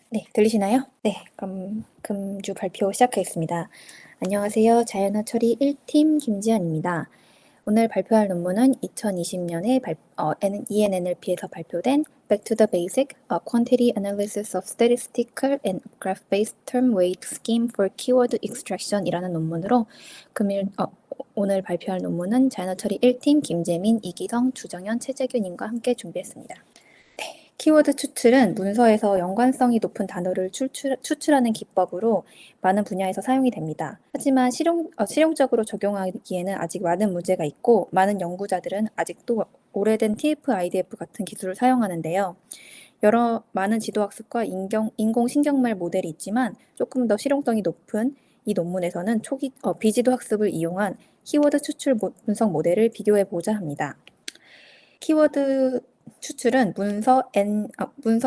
네, 들리시나요? 네, 그럼 금주 발표 시작하겠습니다. 안녕하세요. 자연어 처리 1팀 김지연입니다. 오늘 발표할 논문은 2020년에 ENNLP에서 발표된 Back to the Basic, A Quantity Analysis of Statistical and Graph-Based Term Weight Scheme for Keyword Extraction이라는 논문으로 오늘 발표할 논문은 자연어 처리 1팀 김재민, 이기성, 주정현, 최재규님과 함께 준비했습니다. 키워드 추출은 문서에서 연관성이 높은 단어를 추출하는 기법으로 많은 분야에서 사용이 됩니다. 하지만 실용적으로 적용하기에는 아직 많은 문제가 있고 많은 연구자들은 아직도 오래된 TF-IDF 같은 기술을 사용하는데요. 여러 많은 지도학습과 인공신경말 모델이 있지만 조금 더 실용성이 높은 이 논문에서는 비지도 학습을 이용한 키워드 추출 분석 모델을 비교해보자 합니다. 키워드 추출은 문서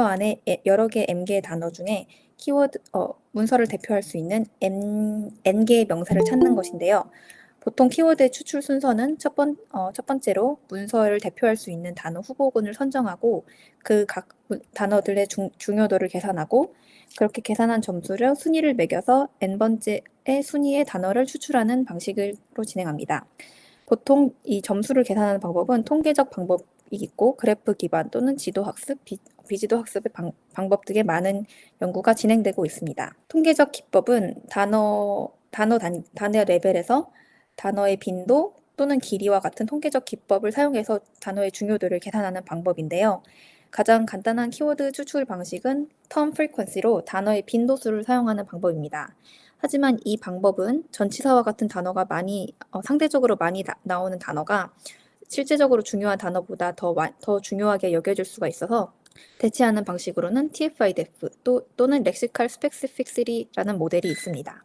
안에 여러 개 M개의 단어 중에 문서를 대표할 수 있는 N개의 명사를 찾는 것인데요. 보통 키워드의 추출 순서는 첫 번째로 문서를 대표할 수 있는 단어 후보군을 선정하고 그 각 단어들의 중요도를 계산하고 그렇게 계산한 점수를 순위를 매겨서 N번째의 순위의 단어를 추출하는 방식으로 진행합니다. 보통 이 점수를 계산하는 방법은 통계적 방법이 있고 그래프 기반 또는 지도 학습, 비지도 학습의 방법 등의 많은 연구가 진행되고 있습니다. 통계적 기법은 단어 레벨에서 단어의 빈도 또는 길이와 같은 통계적 기법을 사용해서 단어의 중요도를 계산하는 방법인데요. 가장 간단한 키워드 추출 방식은 term frequency로 단어의 빈도수를 사용하는 방법입니다. 하지만 이 방법은 전치사와 같은 단어가 상대적으로 많이 나오는 단어가 실제적으로 중요한 단어보다 더 중요하게 여겨질 수가 있어서 대체하는 방식으로는 TF-IDF 또는 Lexical Specificity-라는 모델이 있습니다.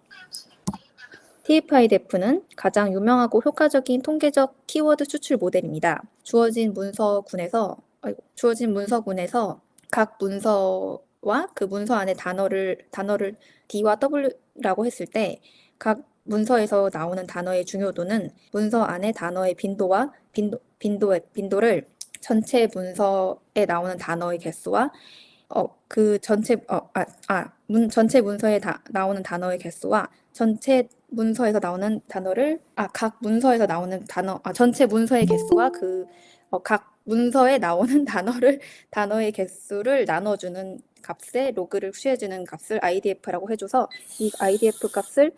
TF-IDF는 가장 유명하고 효과적인 통계적 키워드 추출 모델입니다. 주어진 문서군에서 각 문서와 그 문서 안에 단어를 D와 W라고 했을 때 각 문서에서 나오는 단어의 중요도는 문서 안에 단어의 빈도를 전체 문서에 나오는 단어의 개수와 전체 문서에 나오는 단어의 개수와 전체 문서에서 나오는 각 문서에서 나오는 전체 문서의 개수와 각 문서에 나오는 단어의 개수를 나눠주는 값에 로그를 취해주는 값을 IDF라고 해줘서 이 IDF 값을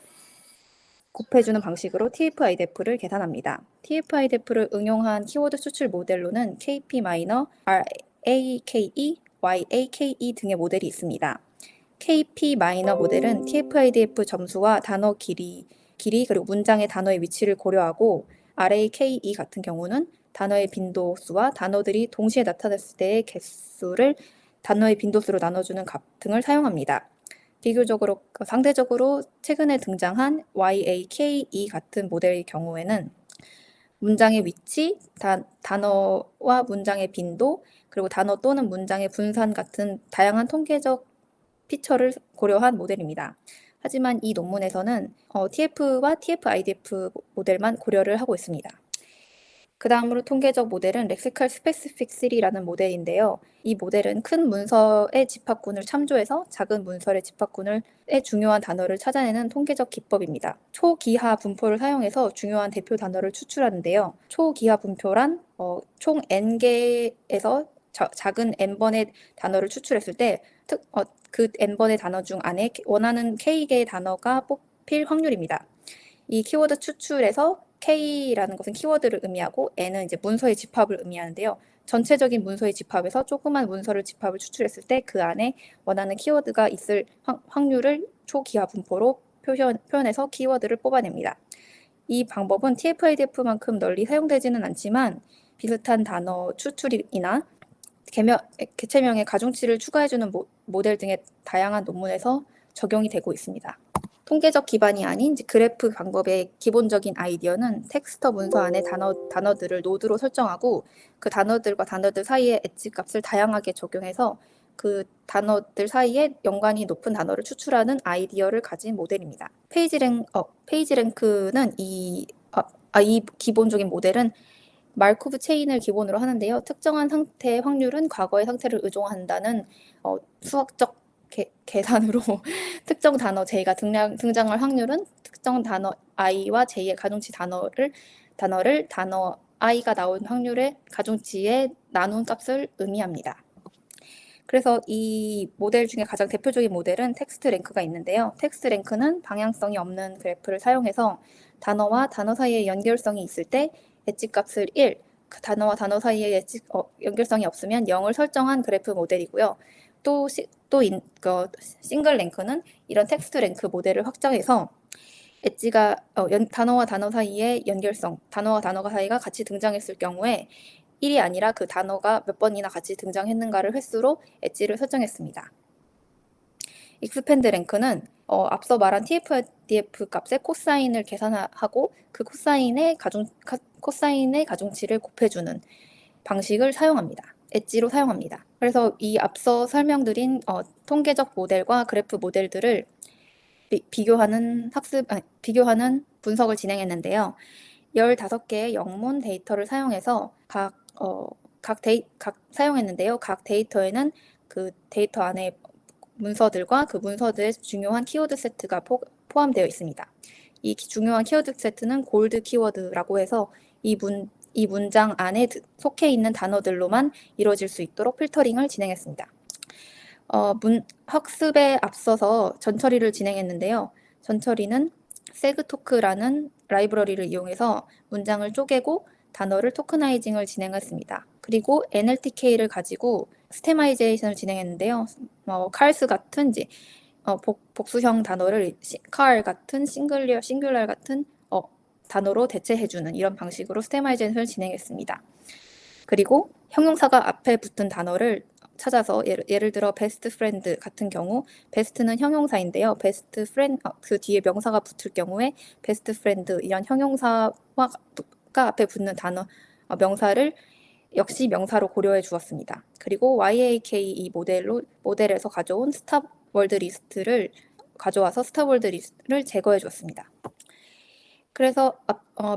곱해주는 방식으로 TF-IDF를 계산합니다. TF-IDF를 응용한 키워드 추출 모델로는 KP 마이너, RAKE, YAKE 등의 모델이 있습니다. KP 마이너 모델은 TF-IDF 점수와 단어 길이 그리고 문장의 단어의 위치를 고려하고 RAKE 같은 경우는 단어의 빈도수와 단어들이 동시에 나타났을 때의 개수를 단어의 빈도수로 나눠주는 값 등을 사용합니다. 상대적으로 최근에 등장한 YAKE 같은 모델의 경우에는 문장의 위치, 단어와 문장의 빈도, 그리고 단어 또는 문장의 분산 같은 다양한 통계적 피처를 고려한 모델입니다. 하지만 이 논문에서는 TF와 TF-IDF 모델만 고려를 하고 있습니다. 그 다음으로 통계적 모델은 Lexical Specificity-라는 모델인데요. 이 모델은 큰 문서의 집합군을 참조해서 작은 문서의 집합군의 중요한 단어를 찾아내는 통계적 기법입니다. 초기하 분포를 사용해서 중요한 대표 단어를 추출하는데요. 초기하 분포란 총 N개에서 작은 N번의 단어를 추출했을 때 그 N번의 단어 중 안에 원하는 K개의 단어가 뽑힐 확률입니다. 이 키워드 추출에서 K라는 것은 키워드를 의미하고 N은 이제 문서의 집합을 의미하는데요. 전체적인 문서의 집합에서 조그만 문서를 집합을 추출했을 때 그 안에 원하는 키워드가 있을 확률을 초기하 분포로 표현해서 키워드를 뽑아냅니다. 이 방법은 TF-IDF만큼 널리 사용되지는 않지만 비슷한 단어 추출이나 개체명의 가중치를 추가해주는 모델 등의 다양한 논문에서 적용이 되고 있습니다. 통계적 기반이 아닌 그래프 방법의 기본적인 아이디어는 텍스터 문서 안에 단어들을 노드로 설정하고 그 단어들과 단어들 사이에 엣지 값을 다양하게 적용해서 그 단어들 사이에 연관이 높은 단어를 추출하는 아이디어를 가진 모델입니다. 페이지 랭크는 이 기본적인 모델은 마르코브 체인을 기본으로 하는데요. 특정한 상태의 확률은 과거의 상태를 의존한다는 수학적 계산으로 특정 단어 J가 등장할 확률은 특정 단어 I와 J의 가중치 단어를 단어 I가 나온 확률의 가중치에 나눈 값을 의미합니다. 그래서 이 모델 중에 가장 대표적인 모델은 텍스트 랭크가 있는데요. 텍스트 랭크는 방향성이 없는 그래프를 사용해서 단어와 단어 사이에 연결성이 있을 때 엣지 값을 1, 그 단어와 단어 사이에 연결성이 없으면 0을 설정한 그래프 모델이고요. 또 싱글 랭크는 이런 텍스트 랭크 모델을 확장해서 엣지가 단어와 단어 사이의 연결성, 단어와 단어가 사이가 같이 등장했을 경우에 1이 아니라 그 단어가 몇 번이나 같이 등장했는가를 횟수로 엣지를 설정했습니다. 익스펜드 랭크는 앞서 말한 TF-IDF 값의 코사인을 계산하고 그 코사인의 가중치를 곱해주는 방식을 사용합니다. 엣지로 사용합니다. 그래서 이 앞서 설명드린 통계적 모델과 그래프 모델들을 비교하는 분석을 진행했는데요. 15개의 영문 데이터를 사용해서 각 사용했는데요. 각 데이터에는 그 데이터 안에 문서들과 그 문서들의 중요한 키워드 세트가 포함되어 있습니다. 이 중요한 키워드 세트는 골드 키워드라고 해서 이 문장 안에 속해 있는 단어들로만 이루어질 수 있도록 필터링을 진행했습니다. 학습에 앞서서 전처리를 진행했는데요. 전처리는 세그토크라는 라이브러리를 이용해서 문장을 쪼개고 단어를 토크나이징을 진행했습니다. 그리고 NLTK를 가지고 스테마이제이션을 진행했는데요. 칼스 같은 복수형 단어를 car 같은 싱귤러 같은 단어로 대체해주는 이런 방식으로 스테마이제이션을 진행했습니다. 그리고 형용사가 앞에 붙은 단어를 찾아서 예를 들어 best friend 같은 경우 best는 형용사인데요. best friend 그 뒤에 명사가 붙을 경우에 best friend 이런 형용사가 앞에 붙는 단어 명사를 역시 명사로 고려해 주었습니다. 그리고 YAK 이 모델에서 가져온 스탑월드 리스트를 가져와서 스탑월드 리스트를 제거해 주었습니다. 그래서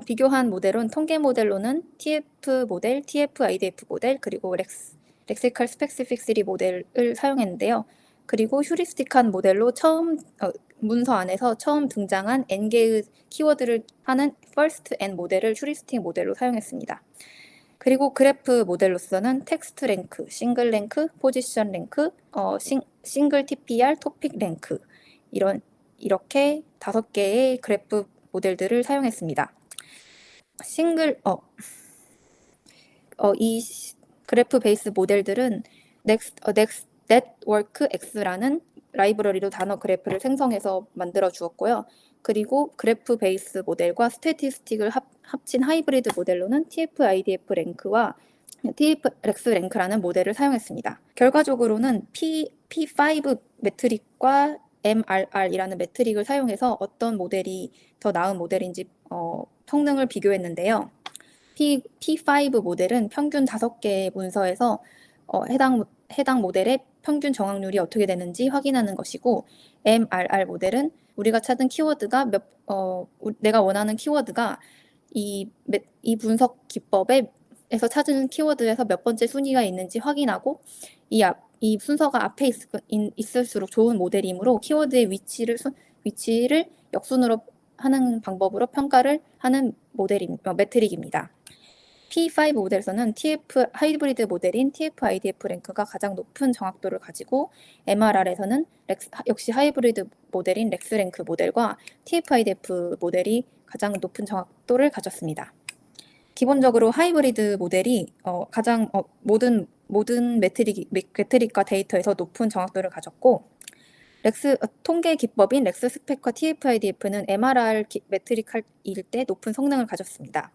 비교한 모델은 통계 모델로는 TF 모델, TF-IDF 모델, 그리고 렉시컬 스페시픽시티 모델을 사용했는데요. 그리고 휴리스틱한 모델로 문서 안에서 처음 등장한 n개의 키워드를 하는 first n 모델을 휴리스틱 모델로 사용했습니다. 그리고 그래프 모델로서는 텍스트 랭크, 싱글 랭크, 포지션 랭크, 싱글 TPR, 토픽 랭크 이렇게 5개의 그래프 모델들을 사용했습니다. 이 그래프 베이스 모델들은 networkX라는 라이브러리로 단어 그래프를 생성해서 만들어 주었고요. 그리고 그래프 베이스 모델과 스태티스틱을 합친 하이브리드 모델로는 TF-IDF 랭크와 TF-렉스 랭크라는 모델을 사용했습니다. 결과적으로는 P5 매트릭과 MRR이라는 매트릭을 사용해서 어떤 모델이 더 나은 모델인지 성능을 비교했는데요. P5 모델은 평균 5개의 문서에서 해당 모델의 평균 정확률이 어떻게 되는지 확인하는 것이고 MRR 모델은 우리가 찾은 키워드가 내가 원하는 키워드가 이 분석 기법에서 찾은 키워드에서 몇 번째 순위가 있는지 확인하고 이 순서가 앞에 있을수록 좋은 모델이므로 키워드의 위치를 역순으로 하는 방법으로 평가를 하는 매트릭입니다. P5 모델에서는 하이브리드 모델인 TF-IDF 랭크가 가장 높은 정확도를 가지고 MRR에서는 역시 하이브리드 모델인 렉스 랭크 모델과 TF-IDF 모델이 가장 높은 정확도를 가졌습니다. 기본적으로 하이브리드 모델이 가장 모든 매트릭과 데이터에서 높은 정확도를 가졌고 통계 기법인 렉스 스펙과 TF-IDF는 MRR 매트릭일 때 높은 성능을 가졌습니다.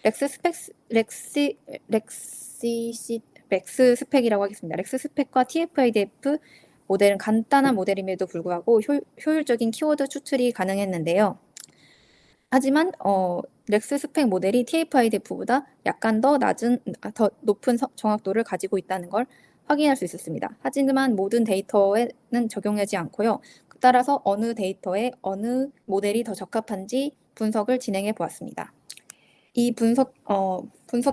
렉스 스펙이라고 하겠습니다. 렉스 스펙과 TF-IDF 모델은 간단한 모델임에도 불구하고 효율적인 키워드 추출이 가능했는데요. 하지만 렉스 스펙 모델이 TF-IDF보다 약간 더 높은 정확도를 가지고 있다는 걸 확인할 수 있었습니다. 하지만 모든 데이터에는 적용하지 않고요. 따라서 어느 데이터에 어느 모델이 더 적합한지 분석을 진행해 보았습니다. 이 분석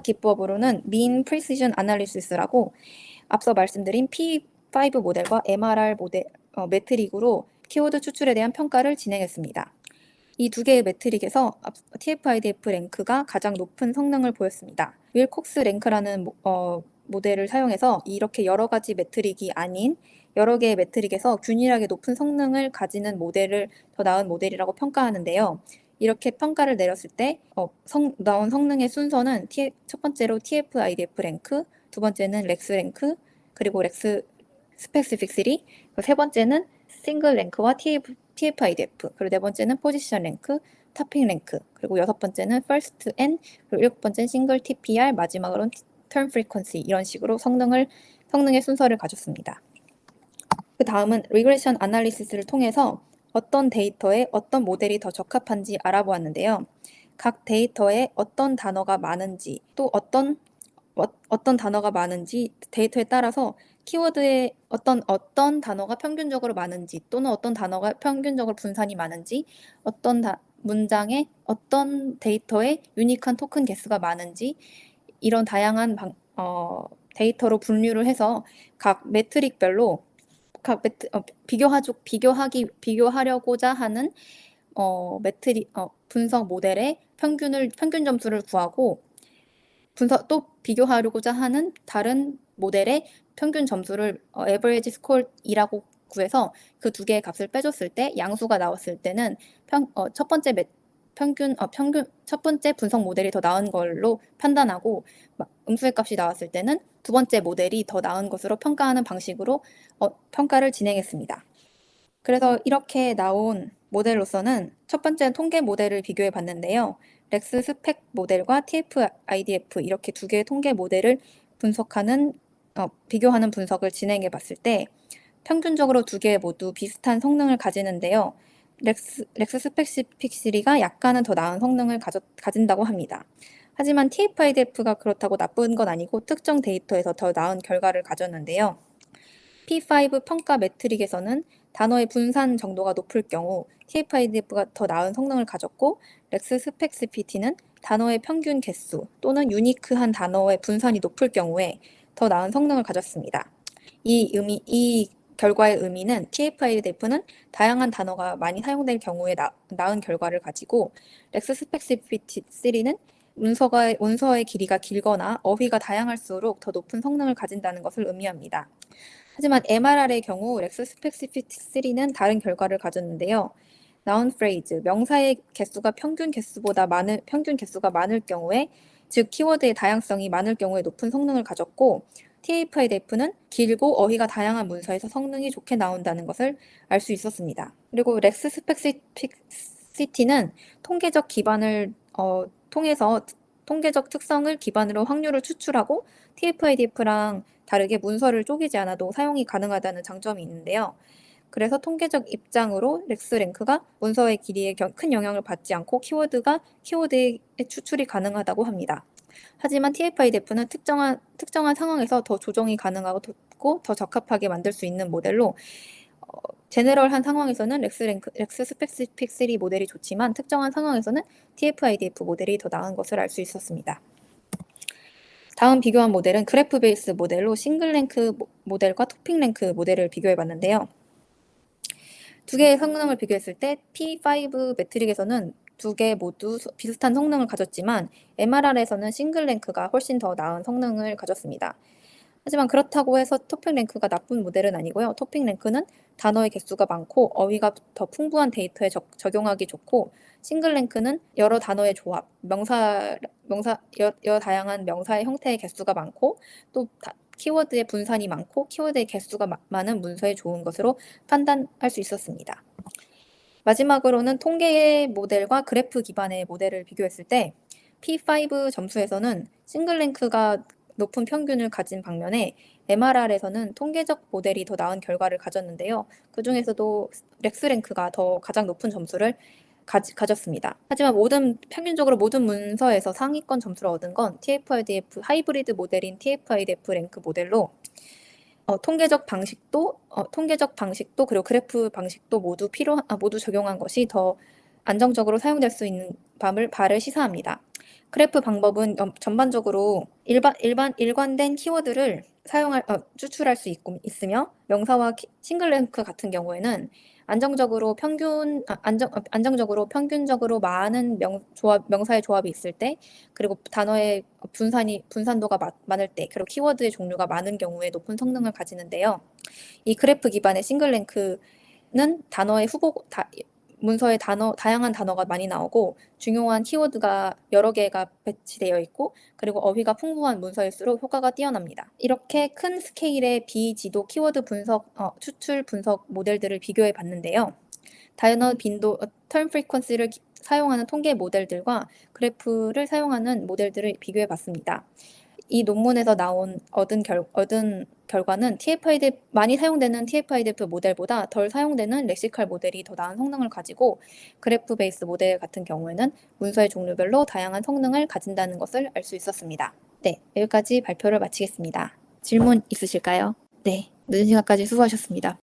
기법으로는 mean precision analysis라고 앞서 말씀드린 T5 모델과 MRR 모델 매트릭으로 키워드 추출에 대한 평가를 진행했습니다. 이 두 개의 매트릭에서 TF-IDF 랭크가 가장 높은 성능을 보였습니다. 윌콕스 랭크라는 모델을 사용해서 이렇게 여러 가지 매트릭이 아닌 여러 개의 매트릭에서 균일하게 높은 성능을 가지는 모델을 더 나은 모델이라고 평가하는데요. 이렇게 평가를 내렸을 때 나온 성능의 순서는 첫 번째로 TF-IDF 랭크, 두 번째는 렉스 랭크, 그리고 렉스 스페시픽 3, 세 번째는 싱글 랭크와 TF-IDF, 그리고 네 번째는 포지션 랭크, 토핑 랭크, 그리고 여섯 번째는 first N, 그리고 일곱 번째는 싱글 TPR, 마지막으로는 turn frequency, 이런 식으로 성능의 순서를 가졌습니다. 그 다음은 리그레션 아날리시스를 통해서 어떤 데이터에 어떤 모델이 더 적합한지 알아보았는데요. 각 데이터에 어떤 단어가 많은지, 또 어떤 단어가 많은지 데이터에 따라서 키워드에 어떤 단어가 평균적으로 많은지, 또는 어떤 단어가 평균적으로 분산이 많은지, 문장에 어떤 데이터에 유니크한 토큰 개수가 많은지, 이런 다양한 데이터로 분류를 해서 각 매트릭별로 비교하려고자 하는 분석 모델의 평균 점수를 구하고 또 비교하려고자 하는 다른 모델의 평균 점수를 average score이라고 구해서 그 두 개의 값을 빼줬을 때 양수가 나왔을 때는 첫 번째 분석 모델이 더 나은 걸로 판단하고, 음수의 값이 나왔을 때는 두 번째 모델이 더 나은 것으로 평가하는 방식으로 평가를 진행했습니다. 그래서 이렇게 나온 모델로서는 첫 번째는 통계 모델을 비교해 봤는데요. 렉스 스펙 모델과 TF-IDF 이렇게 두 개의 통계 모델을 비교하는 분석을 진행해 봤을 때 평균적으로 두 개 모두 비슷한 성능을 가지는데요. 렉스 스페시픽 3가 약간은 더 나은 성능을 가진다고 합니다. 하지만 TF-IDF가 그렇다고 나쁜 건 아니고 특정 데이터에서 더 나은 결과를 가졌는데요. P5 평가 매트릭에서는 단어의 분산 정도가 높을 경우 TF-IDF가 더 나은 성능을 가졌고, 렉스 스펙시피티는 단어의 평균 개수 또는 유니크한 단어의 분산이 높을 경우에 더 나은 성능을 가졌습니다. 이 결과의 의미는 TF-IDF는 다양한 단어가 많이 사용될 경우에 나은 결과를 가지고, 렉스 스펙시피티 3는 문서의 길이가 길거나 어휘가 다양할수록 더 높은 성능을 가진다는 것을 의미합니다. 하지만 MRR의 경우 렉스 스페시피티 3는 다른 결과를 가졌는데요. noun phrase, 명사의 개수가 평균 개수가 많을 경우에, 즉 키워드의 다양성이 많을 경우에 높은 성능을 가졌고, TF-IDF는 길고 어휘가 다양한 문서에서 성능이 좋게 나온다는 것을 알 수 있었습니다. 그리고 렉스 스펙시피티는 통계적 기반을 통해서 통계적 특성을 기반으로 확률을 추출하고, TF-IDF랑 다르게 문서를 쪼개지 않아도 사용이 가능하다는 장점이 있는데요. 그래서 통계적 입장으로 렉스 랭크가 문서의 길이에 큰 영향을 받지 않고 키워드의 추출이 가능하다고 합니다. 하지만 TF-IDF는 특정한 상황에서 더 조정이 가능하고 더 적합하게 만들 수 있는 모델로, 제너럴한 상황에서는 렉스 스페시픽 3 모델이 좋지만 특정한 상황에서는 TF-IDF 모델이 더 나은 것을 알 수 있었습니다. 다음 비교한 모델은 그래프 베이스 모델로 싱글 랭크 모델과 토핑 랭크 모델을 비교해 봤는데요. 두 개의 성능을 비교했을 때 P5 매트릭에서는 두 개 모두 비슷한 성능을 가졌지만 MRR에서는 싱글 랭크가 훨씬 더 나은 성능을 가졌습니다. 하지만 그렇다고 해서 토핑 랭크가 나쁜 모델은 아니고요. 토핑 랭크는 단어의 개수가 많고 어휘가 더 풍부한 데이터에 적용하기 좋고, 싱글 랭크는 여러 단어의 조합, 여러 다양한 명사의 형태의 개수가 많고, 또 키워드의 분산이 많고 키워드의 개수가 많은 문서에 좋은 것으로 판단할 수 있었습니다. 마지막으로는 통계 모델과 그래프 기반의 모델을 비교했을 때 P5 점수에서는 싱글 랭크가 높은 평균을 가진 반면에 MRR에서는 통계적 모델이 더 나은 결과를 가졌는데요. 그 중에서도 렉스 랭크가 가장 높은 점수를 가졌습니다. 하지만 평균적으로 모든 문서에서 상위권 점수를 얻은 건 TF-IDF 하이브리드 모델인 TF-IDF 랭크 모델로, 통계적 방식도 그리고 그래프 방식도 모두 적용한 것이 더 안정적으로 사용될 수 있는 바를 시사합니다. 그래프 방법은 전반적으로 일관된 키워드를 추출할 수 있으며 명사와 싱글랭크 같은 경우에는 안정적으로 평균적으로 많은 명사의 조합이 있을 때, 그리고 단어의 분산도가 많을 때, 그리고 키워드의 종류가 많은 경우에 높은 성능을 가지는데요. 이 그래프 기반의 싱글랭크는 문서에 다양한 단어가 많이 나오고 중요한 키워드가 여러 개가 배치되어 있고, 그리고 어휘가 풍부한 문서일수록 효과가 뛰어납니다. 이렇게 큰 스케일의 비지도 키워드 추출 분석 모델들을 비교해 봤는데요. 단어 빈도, term frequency를 사용하는 통계 모델들과 그래프를 사용하는 모델들을 비교해 봤습니다. 이 논문에서 얻은 결과는 많이 사용되는 TF-IDF 모델보다 덜 사용되는 렉시칼 모델이 더 나은 성능을 가지고, 그래프 베이스 모델 같은 경우에는 문서의 종류별로 다양한 성능을 가진다는 것을 알 수 있었습니다. 네, 여기까지 발표를 마치겠습니다. 질문 있으실까요? 네, 늦은 시간까지 수고하셨습니다.